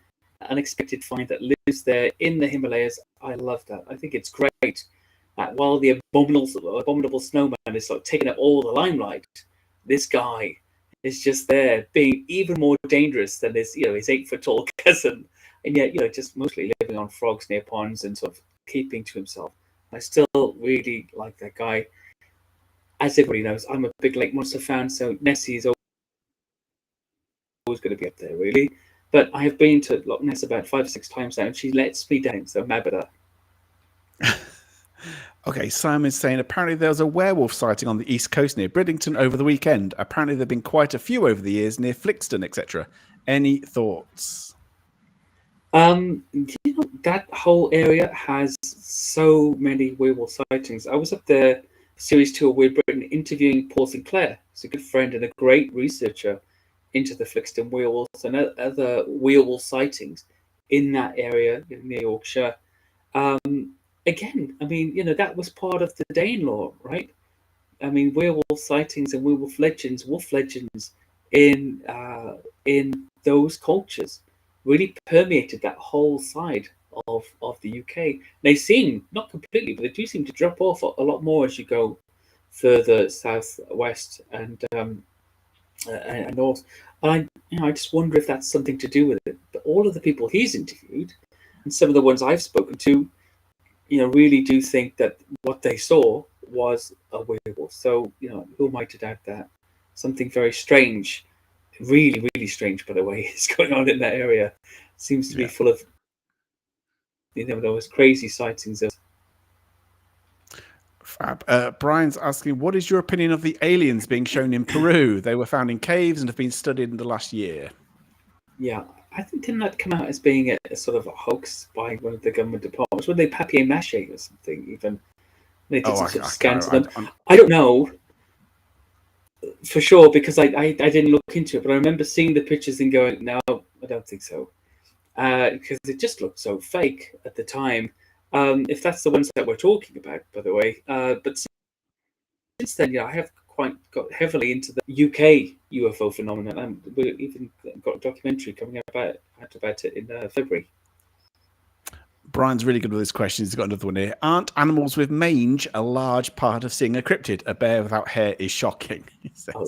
unexpected find that lives there in the Himalayas. I love that. I think it's great. While the abominable snowman is like taking up all the limelight, this guy is just there being even more dangerous than his 8-foot tall cousin, and yet just mostly living on frogs near ponds and sort of keeping to himself. I still really like that guy. As everybody knows, I'm a big lake monster fan, so Nessie is always going to be up there, really. But I have been to Loch Ness about 5 or 6 times now, and she lets me down, so mad with her. Okay, Simon's saying, apparently there was a werewolf sighting on the east coast near Bridlington over the weekend. Apparently there have been quite a few over the years near Flixton, etc. Any thoughts? That whole area has so many werewolf sightings. I was up there, Series 2 of Weird Britain, interviewing Paul Sinclair. He's a good friend and a great researcher into the Flixton werewolves and other werewolf sightings in that area near Yorkshire. Again, I mean, that was part of the Danelaw, right? I mean, werewolf sightings and wolf legends in those cultures really permeated that whole side of the UK. They seem, not completely, but they do seem to drop off a lot more as you go further southwest and north. And I just wonder if that's something to do with it. But all of the people he's interviewed and some of the ones I've spoken to, really do think that what they saw was a werewolf. So, who am I to doubt that? Something very strange, really, really strange, by the way, is going on in that area. Seems to be full of, those crazy sightings. Fab. Brian's asking, what is your opinion of the aliens being shown in Peru? They were found in caves and have been studied in the last year. Yeah, I think didn't that come out as being a sort of a hoax by one of the government departments? Were they papier-mâché or something? Even they did some sort of scans of them. I don't know for sure because I didn't look into it, but I remember seeing the pictures and going, no, I don't think so, because it just looked so fake at the time. If that's the ones that we're talking about, by the way. But since then, I have got heavily into the UK UFO phenomenon, and we even got a documentary coming out about it in February. Brian's really good with his questions. He's got another one here. Aren't animals with mange a large part of seeing a cryptid? A bear without hair is shocking. He says. Oh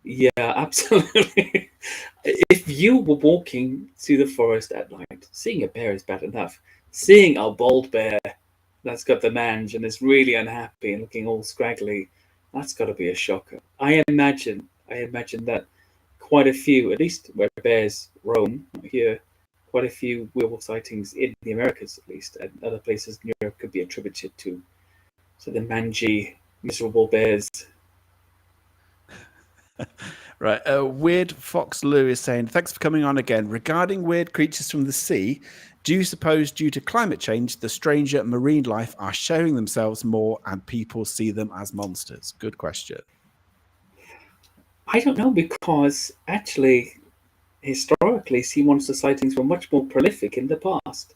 yeah, absolutely. If you were walking through the forest at night, seeing a bear is bad enough. Seeing a bald bear that's got the mange and is really unhappy and looking all scraggly, that's got to be a shocker. I imagine that quite a few, at least where bears roam here, quite a few werewolf sightings in the Americas, at least, and other places in Europe could be attributed to the mangy, miserable bears. Right. Weird Fox Lou is saying, thanks for coming on again. Regarding weird creatures from the sea, do you suppose due to climate change, the stranger marine life are showing themselves more and people see them as monsters? Good question. I don't know, because actually, historically, sea monster sightings were much more prolific in the past.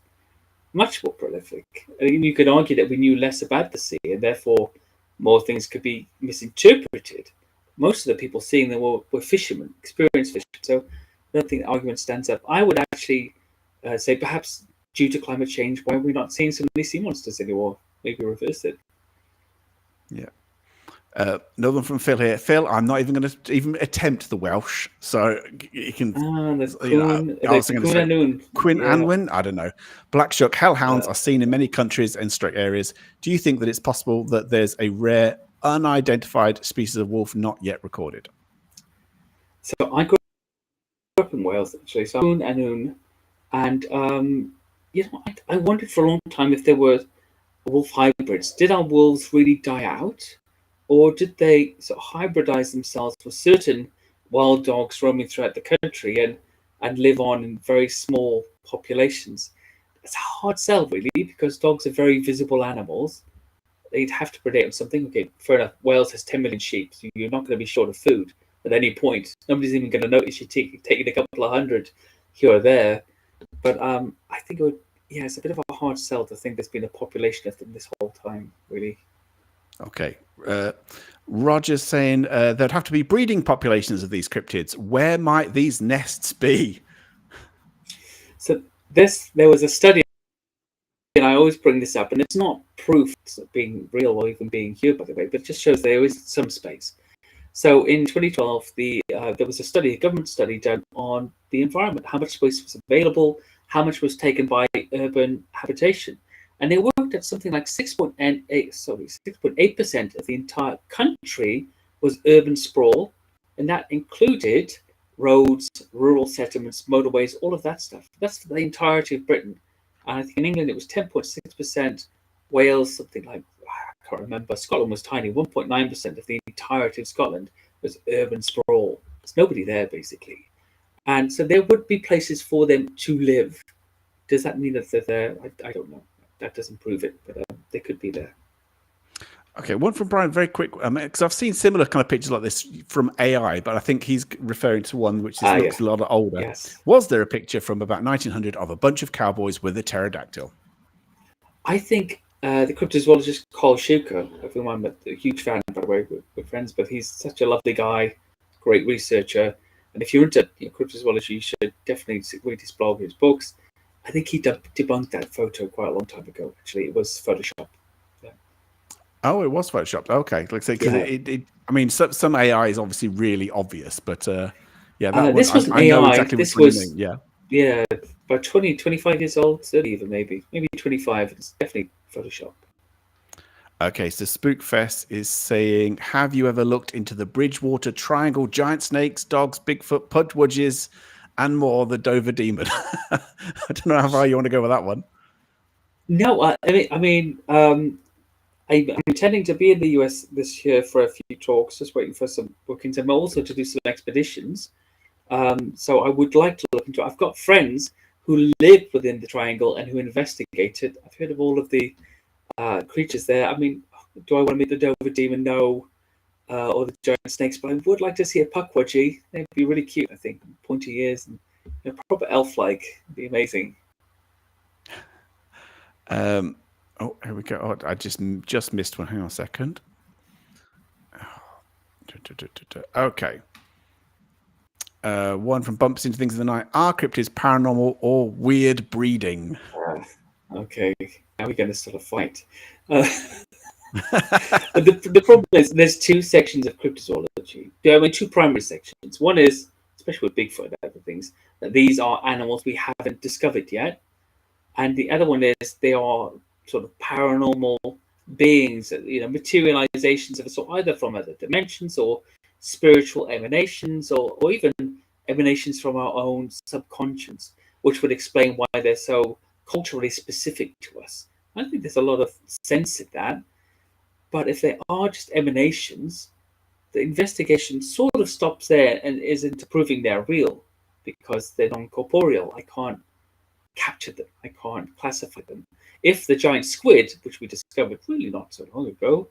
Much more prolific. I mean, you could argue that we knew less about the sea and therefore more things could be misinterpreted. Most of the people seeing them were fishermen, experienced fishermen. So I don't think the argument stands up. I would actually say perhaps due to climate change, why are we not seeing so many sea monsters anymore? Maybe reverse it. Yeah. Another one from Phil here. Phil, I'm not even going to even attempt the Welsh, so you can. The I was going to say Quinn yeah. Anwyn. I don't know. Black shuck hellhounds are seen in many countries and strict areas. Do you think that it's possible that there's a rare, unidentified species of wolf not yet recorded? So I grew up in Wales actually. So Quinn Anwyn, and I wondered for a long time if there were wolf hybrids. Did our wolves really die out? Or did they sort of hybridize themselves with certain wild dogs roaming throughout the country and live on in very small populations? It's a hard sell, really, because dogs are very visible animals. They'd have to predate on something. Okay, fair enough. Wales has 10 million sheep, so you're not going to be short of food at any point. Nobody's even going to notice you taking a couple of hundred here or there. But I think it's a bit of a hard sell to think there's been a population of them this whole time, really. Okay. Roger's saying there'd have to be breeding populations of these cryptids. Where might these nests be? So there was a study, and I always bring this up, and it's not proof of being real or even being here, by the way, but it just shows there is some space. So in 2012, there was a government study done on the environment, how much space was available, how much was taken by urban habitation. And they worked at something like 6.8% of the entire country was urban sprawl, and that included roads, rural settlements, motorways, all of that stuff. That's for the entirety of Britain. And I think in England it was 10.6%, Wales something like, I can't remember, Scotland was tiny, 1.9% of the entirety of Scotland was urban sprawl. There's nobody there, basically. And so there would be places for them to live. Does that mean that they're there? I don't know. That doesn't prove it, but they could be there. Okay, one from Brian, very quick, because I've seen similar kind of pictures like this from AI, but I think he's referring to one which looks a lot older. Yes. Was there a picture from about 1900 of a bunch of cowboys with a pterodactyl? I think the cryptozoologist Carl Schuker, everyone, I'm a huge fan, by the way, we're friends, but he's such a lovely guy, great researcher. And if you're into cryptozoology, you should definitely read his blog, his books. I think he debunked that photo quite a long time ago. Actually, it was Photoshop. Yeah. Oh, it was photoshopped. Okay, like say because I mean, some AI is obviously really obvious, but that one, this wasn't I AI. know exactly this what was you mean. Yeah, about 20, 25 years old, 30 even maybe 25. It's definitely Photoshop. Okay, so Spookfest is saying, have you ever looked into the Bridgewater Triangle, giant snakes, dogs, Bigfoot, pudwudges, and more, the Dover Demon? I don't know how far you want to go with that one. No, I'm intending to be in the US this year for a few talks, just waiting for some bookings, and also to do some expeditions. So I would like to look into it. I've got friends who live within the triangle and who investigate it. I've heard of all of the creatures there. I mean, do I want to meet the Dover Demon? No. Or the giant snakes, but I would like to see a pukwudgie. They'd be really cute, I think. Pointy ears and proper elf-like. It'd be amazing. Oh, here we go. Oh, I just missed one. Hang on a second. Okay. One from Bumps into Things in the Night. Are cryptids paranormal or weird breeding? Okay, now we're going to start a fight. The problem is there's two sections of cryptozoology. There are two primary sections. One is, especially with Bigfoot and other things, that these are animals we haven't discovered yet. And the other one is they are sort of paranormal beings, materializations of a sort, either from other dimensions or spiritual emanations, or even emanations from our own subconscious, which would explain why they're so culturally specific to us. I think there's a lot of sense in that. But if they are just emanations, the investigation sort of stops there and isn't proving they're real because they're non-corporeal. I can't capture them. I can't classify them. If the giant squid, which we discovered really not so long ago,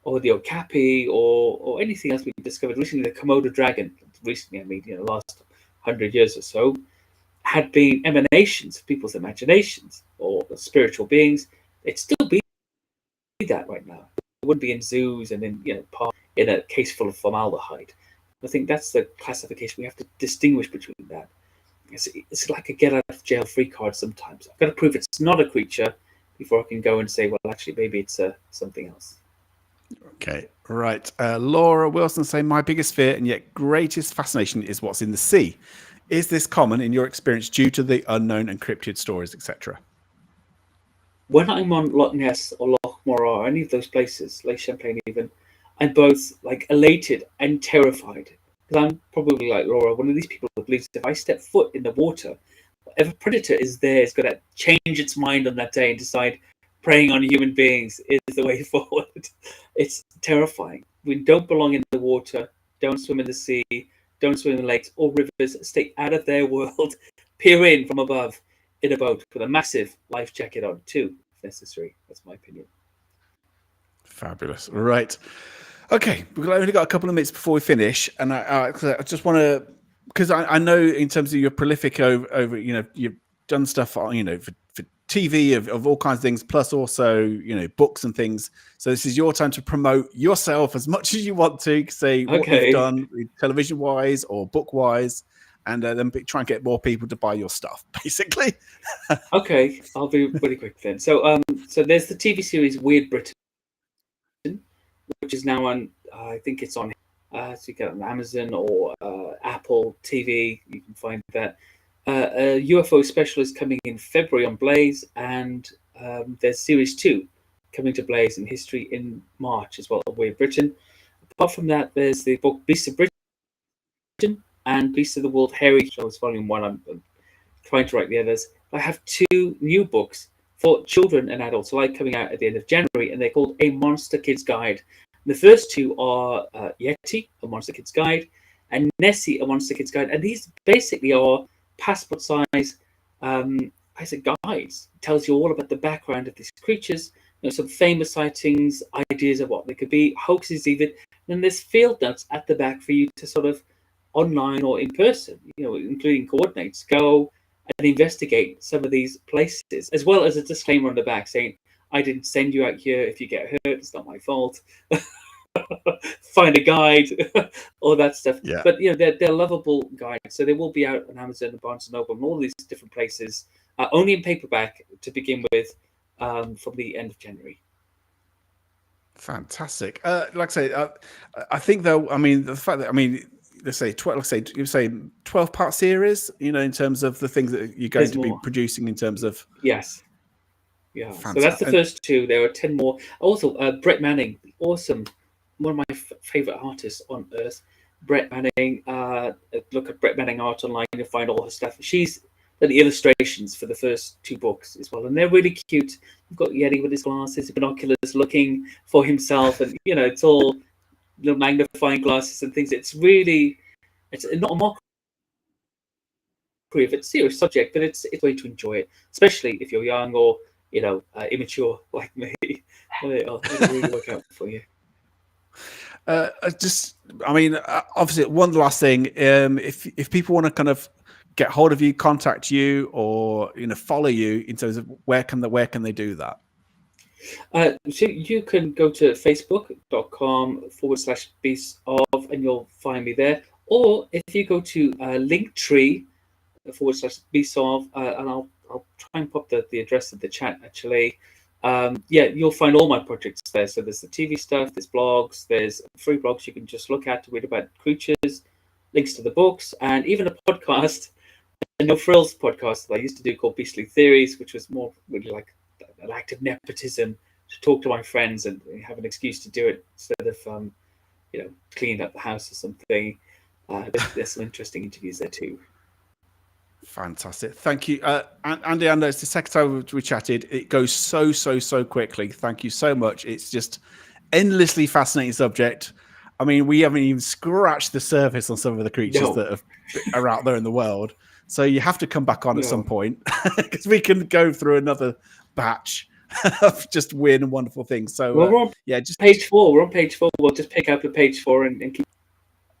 or the okapi, or anything else we discovered recently, the Komodo dragon, recently, I mean, the last 100 years or so, had been emanations of people's imaginations or spiritual beings, it'd still be that right now. It wouldn't be in zoos and in a case full of formaldehyde. I think that's the classification. We have to distinguish between that. It's like a get out of jail free card sometimes. I've got to prove it's not a creature before I can go and say, well, actually, maybe it's something else. Okay, right. Laura Wilson saying, my biggest fear and yet greatest fascination is what's in the sea. Is this common in your experience due to the unknown and cryptid stories, etc.? When I'm on Loch Ness or Loch Morar or any of those places, Lake Champlain even, I'm both like elated and terrified. Because I'm probably like Laura, one of these people that believes if I step foot in the water, whatever predator is there is going to change its mind on that day and decide preying on human beings is the way forward. It's terrifying. We don't belong in the water, don't swim in the sea, don't swim in lakes or rivers, stay out of their world, peer in from above in a boat with a massive life jacket on too, if necessary. That's my opinion. Fabulous. Right. Okay, we've only got a couple of minutes before we finish, and I just want to, because I know in terms of you're prolific over you've done stuff for TV of all kinds of things, plus also books and things. So this is your time to promote yourself as much as you want to, say what you've done television wise or book wise, and then try and get more people to buy your stuff, basically. Okay, I'll be really quick then. So there's the TV series Weird Britain, which is now on, I think it's on, so you get it on Amazon or Apple TV. You can find that. A UFO specialist coming in February on Blaze, and there's series 2 coming to Blaze in History in March as well, Weird Britain. Apart from that, there's the book Beasts of Britain and Beasts of the World Hairy Shows Volume 1. I'm trying to write the others. I have 2 new books for children and adults alike coming out at the end of January, and they're called A Monster Kid's Guide. The first 2 are Yeti, A Monster Kid's Guide, and Nessie, A Monster Kid's Guide. And these basically are passport size guides. It tells you all about the background of these creatures, some famous sightings, ideas of what they could be, hoaxes even. And there's field notes at the back for you to sort of online or in person, including coordinates, go and investigate some of these places, as well as a disclaimer on the back saying, I didn't send you out here. If you get hurt, it's not my fault. Find a guide, all that stuff. Yeah. But they're lovable guides, so they will be out on Amazon and Barnes and Noble and all these different places, only in paperback to begin with, from the end of January. Fantastic. Like I say, I think though, I mean, the fact that let's say 12-part series, in terms of the things that you're going to be producing in terms of yes. Yeah, fantastic. So that's the first 2. There are 10 more. Also, Brett Manning, awesome, one of my favorite artists on earth. Brett Manning, look at Brett Manning art online, you'll find all her stuff. She's done the illustrations for the first 2 books as well, and they're really cute. You've got Yeti with his glasses, binoculars, looking for himself, and it's all little magnifying glasses and things. It's not a mockery of its serious subject, but it's a way to enjoy it, especially if you're young or immature like me. It'll really work out for you. Obviously, one last thing. If people want to kind of get hold of you, contact you, or follow you in terms of where can they do that? So you can go to facebook.com/beasts of, and you'll find me there. Or if you go to Linktree /beasts of, and I'll try and pop the address of the chat actually. Yeah, you'll find all my projects there. So there's the TV stuff, there's blogs, there's free blogs you can just look at to read about creatures, links to the books, and even a podcast, a No Frills podcast that I used to do called Beastly Theories, which was more really like an act of nepotism to talk to my friends and have an excuse to do it instead of cleaning up the house or something. There's some interesting interviews there too. Fantastic. Thank you. Andy, I know it's the second time we chatted. It goes so quickly. Thank you so much. It's just endlessly fascinating subject. I mean, we haven't even scratched the surface on some of the creatures that are out there in the world. So you have to come back on at some point because we can go through another batch of just weird and wonderful things. So we're on just page 4. We're on page 4. We'll just pick up at page 4 and keep.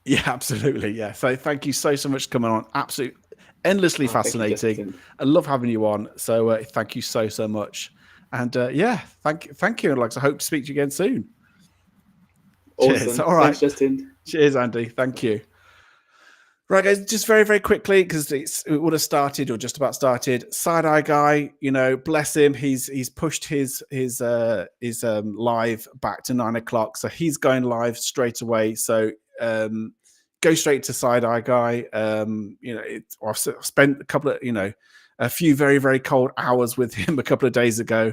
Yeah, absolutely. Yeah. So thank you so much for coming on. Absolutely endlessly fascinating. I love having you on. So thank you so much. And thank you. I hope to speak to you again soon. Awesome. Cheers. All right. Thanks, Justin. Cheers, Andy. Thank you. Right, guys, just very quickly, because it would have started or just about started. Side-eye guy, bless him. He's pushed his live back to 9 o'clock, so he's going live straight away. So go straight to Side-eye guy. I've spent a few very cold hours with him a couple of days ago.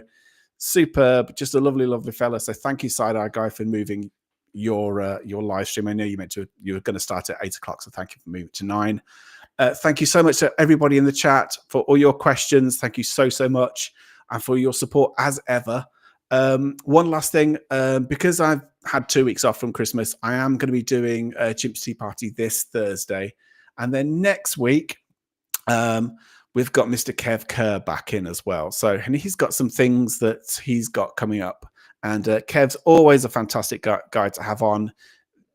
Superb, just a lovely fella. So thank you, Side-eye guy, for moving your live stream. I know you were going to start at 8 o'clock, so thank you for moving to 9. Thank you so much to everybody in the chat for all your questions. Thank you so much, and for your support as ever. One last thing, because I've had 2 weeks off from Christmas, I am going to be doing a Chimps Tea Party this Thursday, and then next week we've got Mr. Kev Kerr back in as well. So, and he's got some things that he's got coming up. And Kev's always a fantastic guy to have on.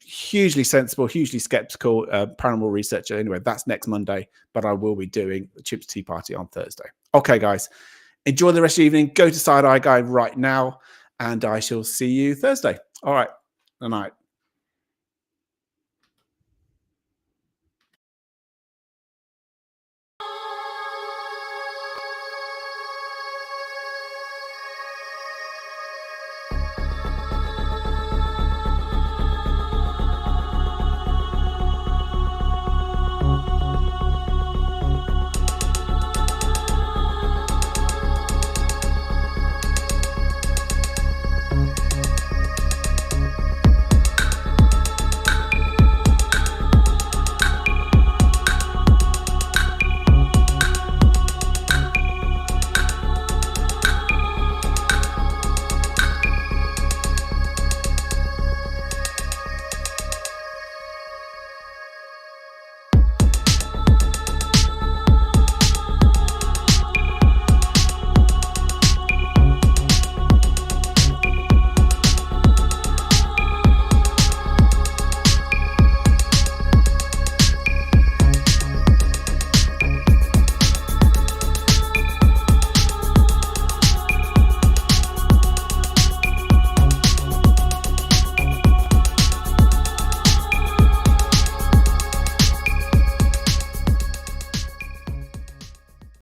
Hugely sensible, hugely skeptical, paranormal researcher. Anyway, that's next Monday, but I will be doing the Chimps Tea Party on Thursday. Okay, guys, enjoy the rest of the evening. Go to Side-Eye Guy right now, and I shall see you Thursday. All right, good night.